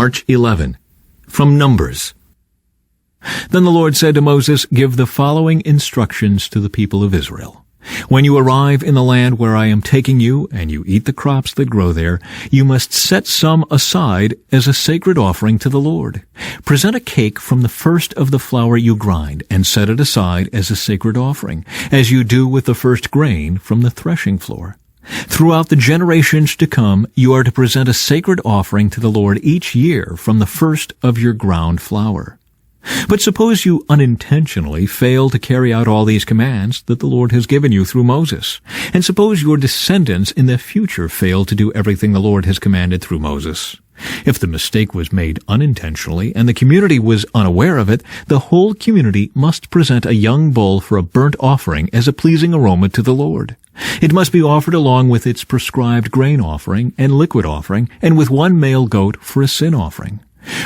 March 11, from Numbers. Then the Lord said to Moses, "Give the following instructions to the people of Israel. When you arrive in the land where I am taking you, and you eat the crops that grow there, you must set some aside as a sacred offering to the Lord. Present a cake from the first of the flour you grind, and set it aside as a sacred offering, as you do with the first grain from the threshing floor. Throughout the generations to come, you are to present a sacred offering to the Lord each year from the first of your ground flour. But suppose you unintentionally fail to carry out all these commands that the Lord has given you through Moses. And suppose your descendants in the future fail to do everything the Lord has commanded through Moses. If the mistake was made unintentionally and the community was unaware of it, the whole community must present a young bull for a burnt offering as a pleasing aroma to the Lord. It must be offered along with its prescribed grain offering and liquid offering, and with one male goat for a sin offering.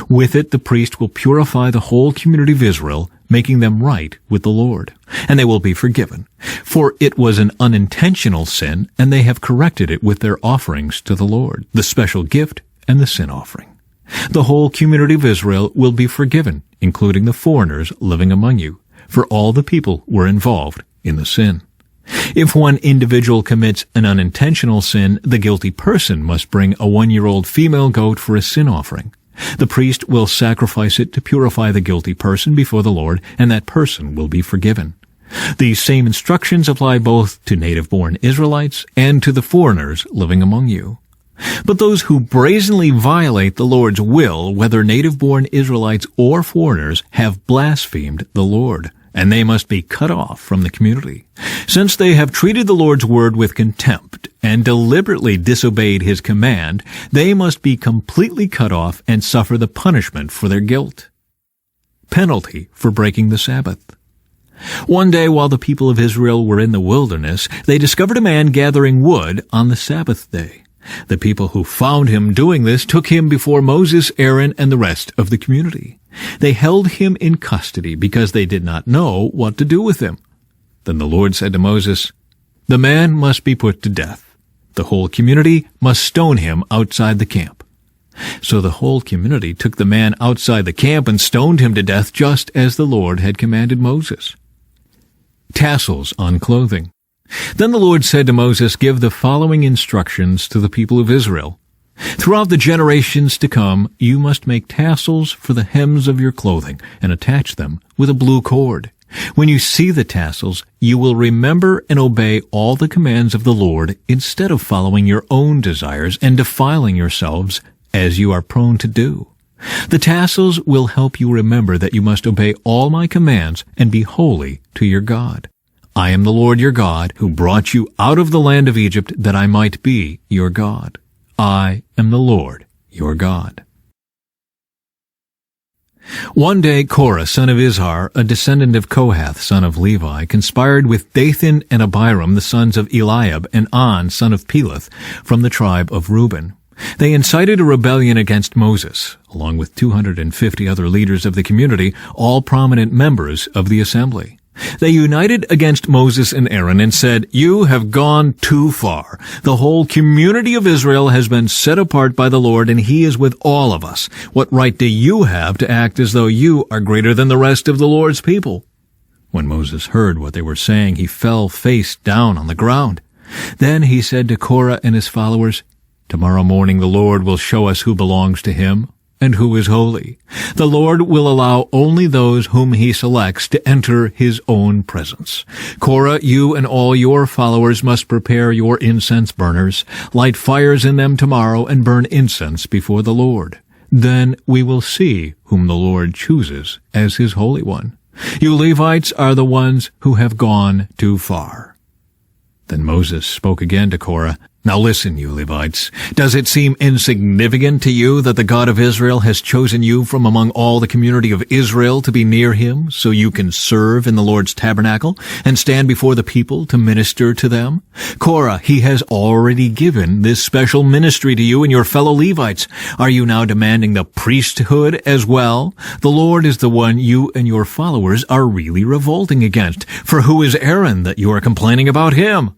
With it the priest will purify the whole community of Israel, making them right with the Lord, and they will be forgiven. For it was an unintentional sin, and they have corrected it with their offerings to the Lord, the special gift and the sin offering. The whole community of Israel will be forgiven, including the foreigners living among you, for all the people were involved in the sin. If one individual commits an unintentional sin, the guilty person must bring a 1-year-old female goat for a sin offering. The priest will sacrifice it to purify the guilty person before the Lord, and that person will be forgiven. These same instructions apply both to native-born Israelites and to the foreigners living among you. But those who brazenly violate the Lord's will, whether native-born Israelites or foreigners, have blasphemed the Lord, and they must be cut off from the community. Since they have treated the Lord's word with contempt and deliberately disobeyed his command, they must be completely cut off and suffer the punishment for their guilt. Penalty for breaking the Sabbath. One day while the people of Israel were in the wilderness, they discovered a man gathering wood on the Sabbath day. The people who found him doing this took him before Moses, Aaron, and the rest of the community. They held him in custody because they did not know what to do with him. Then the Lord said to Moses, "The man must be put to death. The whole community must stone him outside the camp." So the whole community took the man outside the camp and stoned him to death, just as the Lord had commanded Moses. Tassels on clothing. Then the Lord said to Moses, "Give the following instructions to the people of Israel. Throughout the generations to come, you must make tassels for the hems of your clothing and attach them with a blue cord. When you see the tassels, you will remember and obey all the commands of the Lord instead of following your own desires and defiling yourselves as you are prone to do. The tassels will help you remember that you must obey all my commands and be holy to your God. I am the Lord your God, who brought you out of the land of Egypt, that I might be your God. I am the Lord your God." One day Korah, son of Izhar, a descendant of Kohath, son of Levi, conspired with Dathan and Abiram, the sons of Eliab, and On, son of Peleth, from the tribe of Reuben. They incited a rebellion against Moses, along with 250 other leaders of the community, all prominent members of the assembly. They united against Moses and Aaron and said, "You have gone too far. The whole community of Israel has been set apart by the Lord, and he is with all of us. What right do you have to act as though you are greater than the rest of the Lord's people?" When Moses heard what they were saying, he fell face down on the ground. Then he said to Korah and his followers, "Tomorrow morning the Lord will show us who belongs to him and who is holy. The Lord will allow only those whom he selects to enter his own presence. Korah, you and all your followers must prepare your incense burners, light fires in them tomorrow, and burn incense before the Lord. Then we will see whom the Lord chooses as his Holy One. You Levites are the ones who have gone too far." Then Moses spoke again to Korah, "Now listen, you Levites. Does it seem insignificant to you that the God of Israel has chosen you from among all the community of Israel to be near him, so you can serve in the Lord's tabernacle and stand before the people to minister to them? Korah, he has already given this special ministry to you and your fellow Levites. Are you now demanding the priesthood as well? The Lord is the one you and your followers are really revolting against. For who is Aaron that you are complaining about him?"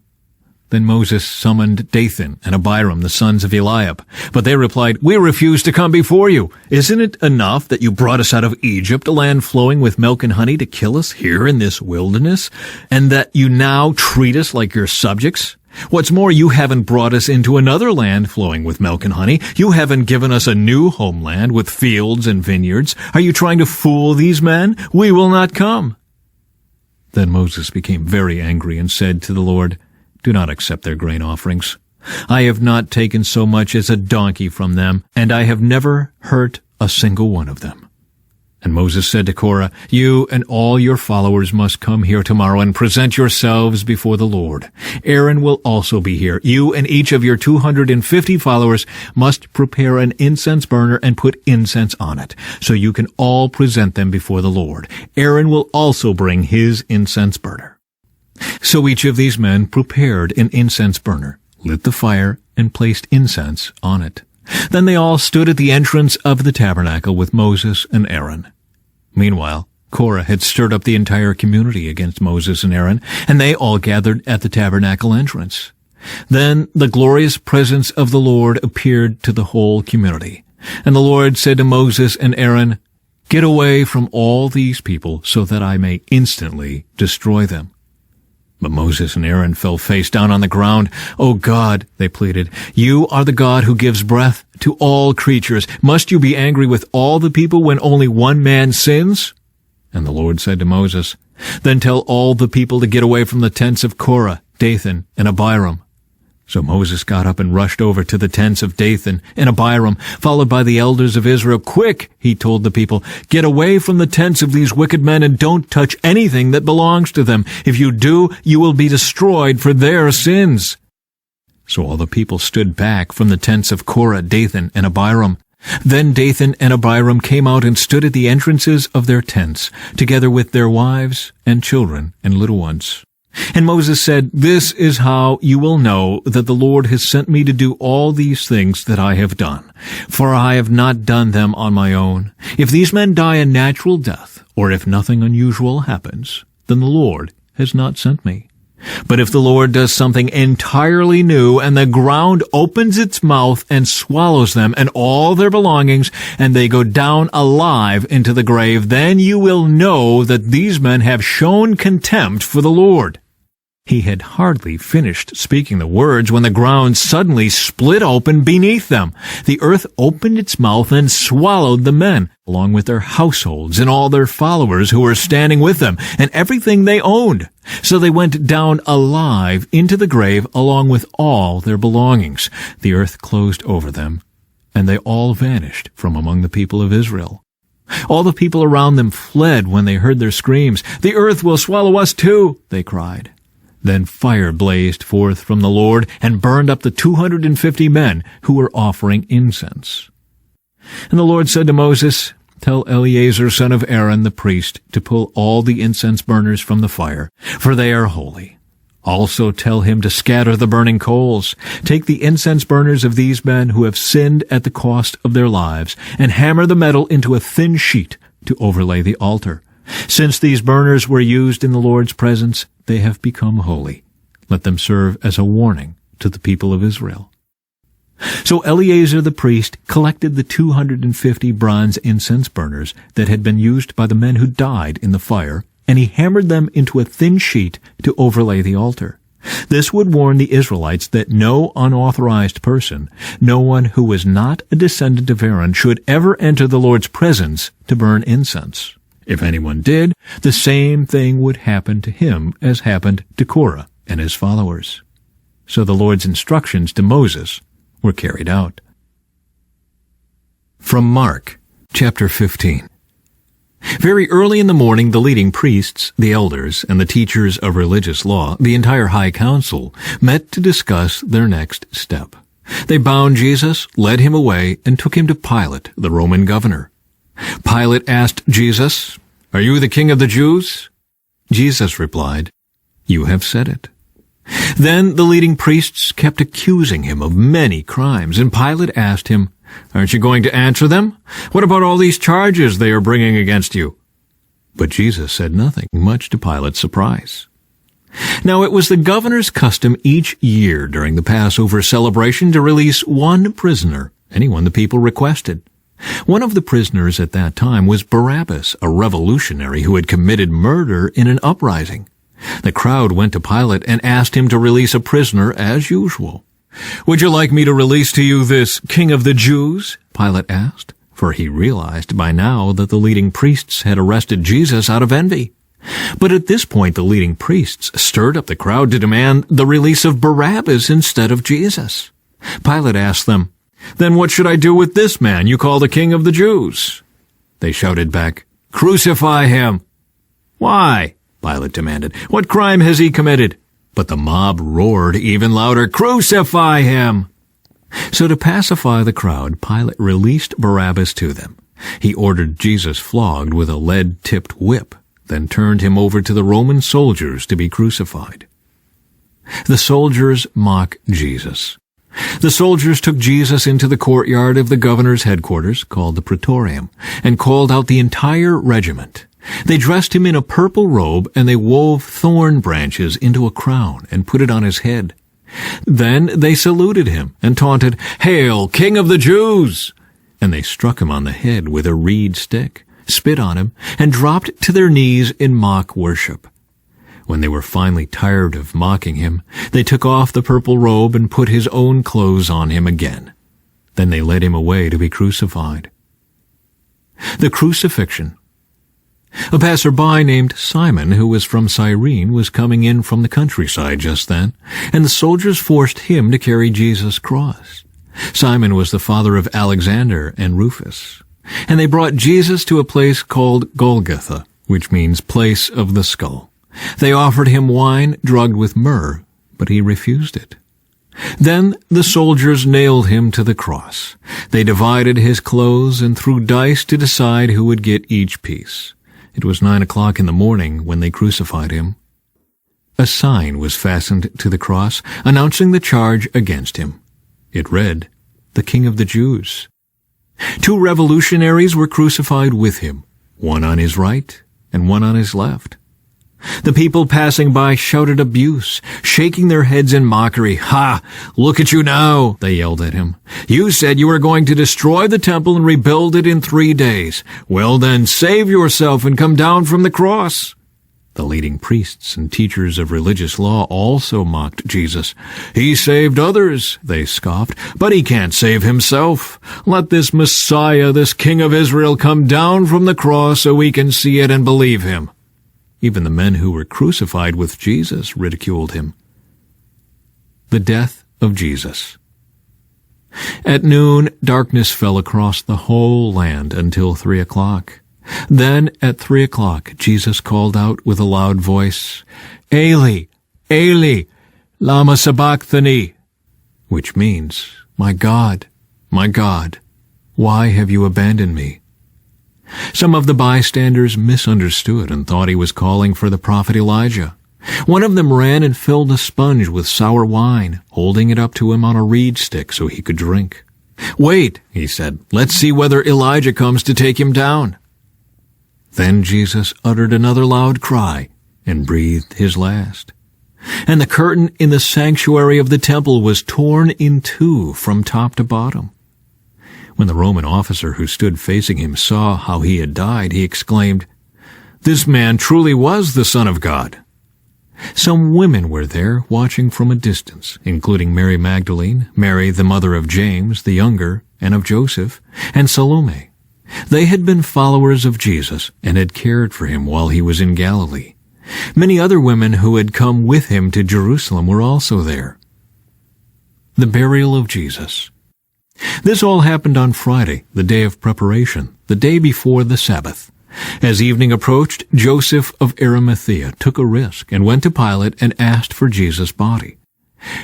Then Moses summoned Dathan and Abiram, the sons of Eliab. But they replied, "We refuse to come before you. Isn't it enough that you brought us out of Egypt, a land flowing with milk and honey, to kill us here in this wilderness, and that you now treat us like your subjects? What's more, you haven't brought us into another land flowing with milk and honey. You haven't given us a new homeland with fields and vineyards. Are you trying to fool these men? We will not come." Then Moses became very angry and said to the Lord, "Do not accept their grain offerings. I have not taken so much as a donkey from them, and I have never hurt a single one of them." And Moses said to Korah, "You and all your followers must come here tomorrow and present yourselves before the Lord. Aaron will also be here. You and each of your 250 followers must prepare an incense burner and put incense on it, so you can all present them before the Lord. Aaron will also bring his incense burner." So each of these men prepared an incense burner, lit the fire, and placed incense on it. Then they all stood at the entrance of the tabernacle with Moses and Aaron. Meanwhile, Korah had stirred up the entire community against Moses and Aaron, and they all gathered at the tabernacle entrance. Then the glorious presence of the Lord appeared to the whole community. And the Lord said to Moses and Aaron, "Get away from all these people so that I may instantly destroy them." But Moses and Aaron fell face down on the ground. "O God," they pleaded, "you are the God who gives breath to all creatures. Must you be angry with all the people when only one man sins?" And the Lord said to Moses, "Then tell all the people to get away from the tents of Korah, Dathan, and Abiram." So Moses got up and rushed over to the tents of Dathan and Abiram, followed by the elders of Israel. "Quick," he told the people, "get away from the tents of these wicked men and don't touch anything that belongs to them. If you do, you will be destroyed for their sins." So all the people stood back from the tents of Korah, Dathan, and Abiram. Then Dathan and Abiram came out and stood at the entrances of their tents, together with their wives and children and little ones. And Moses said, "This is how you will know that the Lord has sent me to do all these things that I have done, for I have not done them on my own. If these men die a natural death, or if nothing unusual happens, then the Lord has not sent me. But if the Lord does something entirely new, and the ground opens its mouth and swallows them and all their belongings, and they go down alive into the grave, then you will know that these men have shown contempt for the Lord." He had hardly finished speaking the words when the ground suddenly split open beneath them. The earth opened its mouth and swallowed the men, along with their households and all their followers who were standing with them, and everything they owned. So they went down alive into the grave along with all their belongings. The earth closed over them, and they all vanished from among the people of Israel. All the people around them fled when they heard their screams. "The earth will swallow us too," they cried. Then fire blazed forth from the Lord and burned up the 250 men who were offering incense. And the Lord said to Moses, "Tell Eleazar, son of Aaron, the priest, to pull all the incense burners from the fire, for they are holy. Also tell him to scatter the burning coals. Take the incense burners of these men who have sinned at the cost of their lives, and hammer the metal into a thin sheet to overlay the altar. Since these burners were used in the Lord's presence, they have become holy. Let them serve as a warning to the people of Israel." So Eleazar the priest collected the 250 bronze incense burners that had been used by the men who died in the fire, and he hammered them into a thin sheet to overlay the altar. This would warn the Israelites that no unauthorized person, no one who was not a descendant of Aaron, should ever enter the Lord's presence to burn incense. If anyone did, the same thing would happen to him as happened to Korah and his followers. So the Lord's instructions to Moses were carried out. From Mark, chapter 15. Very early in the morning, the leading priests, the elders, and the teachers of religious law, the entire high council, met to discuss their next step. They bound Jesus, led him away, and took him to Pilate, the Roman governor. Pilate asked Jesus, "Are you the king of the Jews?" Jesus replied, "You have said it." Then the leading priests kept accusing him of many crimes, and Pilate asked him, "Aren't you going to answer them? What about all these charges they are bringing against you?" But Jesus said nothing, much to Pilate's surprise. Now it was the governor's custom each year during the Passover celebration to release one prisoner, anyone the people requested. One of the prisoners at that time was Barabbas, a revolutionary who had committed murder in an uprising. The crowd went to Pilate and asked him to release a prisoner as usual. "Would you like me to release to you this King of the Jews?" Pilate asked, for he realized by now that the leading priests had arrested Jesus out of envy. But at this point the leading priests stirred up the crowd to demand the release of Barabbas instead of Jesus. Pilate asked them, "Then what should I do with this man you call the King of the Jews?" They shouted back, "Crucify him!" "Why?" Pilate demanded. "What crime has he committed?" But the mob roared even louder, "Crucify him!" So to pacify the crowd, Pilate released Barabbas to them. He ordered Jesus flogged with a lead-tipped whip, then turned him over to the Roman soldiers to be crucified. The soldiers mock Jesus. The soldiers took Jesus into the courtyard of the governor's headquarters, called the Praetorium, and called out the entire regiment. They dressed him in a purple robe, and they wove thorn branches into a crown and put it on his head. Then they saluted him and taunted, "Hail, King of the Jews!" And they struck him on the head with a reed stick, spit on him, and dropped to their knees in mock worship. When they were finally tired of mocking him, they took off the purple robe and put his own clothes on him again. Then they led him away to be crucified. The crucifixion. A passerby named Simon, who was from Cyrene, was coming in from the countryside just then, and the soldiers forced him to carry Jesus' cross. Simon was the father of Alexander and Rufus. And they brought Jesus to a place called Golgotha, which means place of the skull. They offered him wine drugged with myrrh, but he refused it. Then the soldiers nailed him to the cross. They divided his clothes and threw dice to decide who would get each piece. It was 9 o'clock in the morning when they crucified him. A sign was fastened to the cross, announcing the charge against him. It read, "The King of the Jews." 2 revolutionaries were crucified with him, one on his right and one on his left. The people passing by shouted abuse, shaking their heads in mockery. "Ha! Look at you now!" they yelled at him. "You said you were going to destroy the temple and rebuild it in 3 days. Well then, save yourself and come down from the cross." The leading priests and teachers of religious law also mocked Jesus. "He saved others," they scoffed, "but he can't save himself. Let this Messiah, this King of Israel, come down from the cross so we can see it and believe him." Even the men who were crucified with Jesus ridiculed him. The death of Jesus. At noon, darkness fell across the whole land until 3 o'clock. Then, at 3 o'clock, Jesus called out with a loud voice, "Eli, Eli, lama sabachthani," which means, my God, why have you abandoned me?" Some of the bystanders misunderstood and thought he was calling for the prophet Elijah. One of them ran and filled a sponge with sour wine, holding it up to him on a reed stick so he could drink. "Wait," he said, "let's see whether Elijah comes to take him down." Then Jesus uttered another loud cry and breathed his last. And the curtain in the sanctuary of the temple was torn in 2 from top to bottom. When the Roman officer who stood facing him saw how he had died, he exclaimed, "This man truly was the Son of God." Some women were there watching from a distance, including Mary Magdalene, Mary the mother of James the younger and of Joseph, and Salome. They had been followers of Jesus and had cared for him while he was in Galilee. Many other women who had come with him to Jerusalem were also there. The burial of Jesus. This all happened on Friday, the day of preparation, the day before the Sabbath. As evening approached, Joseph of Arimathea took a risk and went to Pilate and asked for Jesus' body.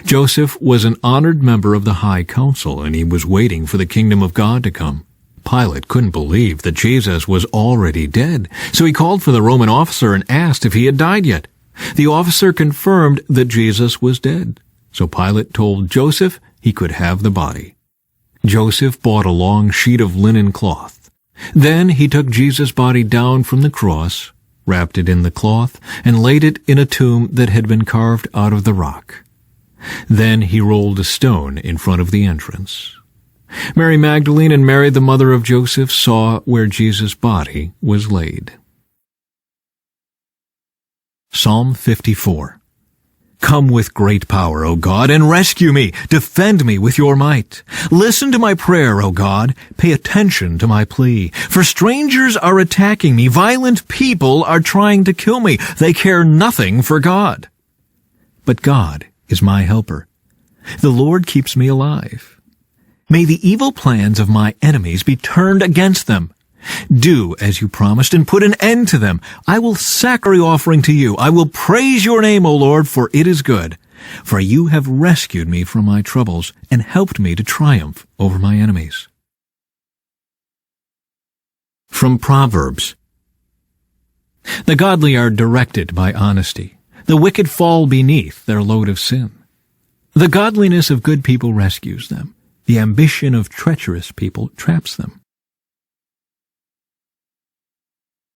Joseph was an honored member of the High Council, and he was waiting for the kingdom of God to come. Pilate couldn't believe that Jesus was already dead, so he called for the Roman officer and asked if he had died yet. The officer confirmed that Jesus was dead, so Pilate told Joseph he could have the body. Joseph bought a long sheet of linen cloth. Then he took Jesus' body down from the cross, wrapped it in the cloth, and laid it in a tomb that had been carved out of the rock. Then he rolled a stone in front of the entrance. Mary Magdalene and Mary, the mother of Joseph, saw where Jesus' body was laid. Psalm 54. Come with great power, O God, and rescue me. Defend me with your might. Listen to my prayer, O God. Pay attention to my plea. For strangers are attacking me. Violent people are trying to kill me. They care nothing for God. But God is my helper. The Lord keeps me alive. May the evil plans of my enemies be turned against them. Do as you promised and put an end to them. I will sacrifice offering to you. I will praise your name, O Lord, for it is good. For you have rescued me from my troubles and helped me to triumph over my enemies. From Proverbs. The godly are directed by honesty. The wicked fall beneath their load of sin. The godliness of good people rescues them. The ambition of treacherous people traps them.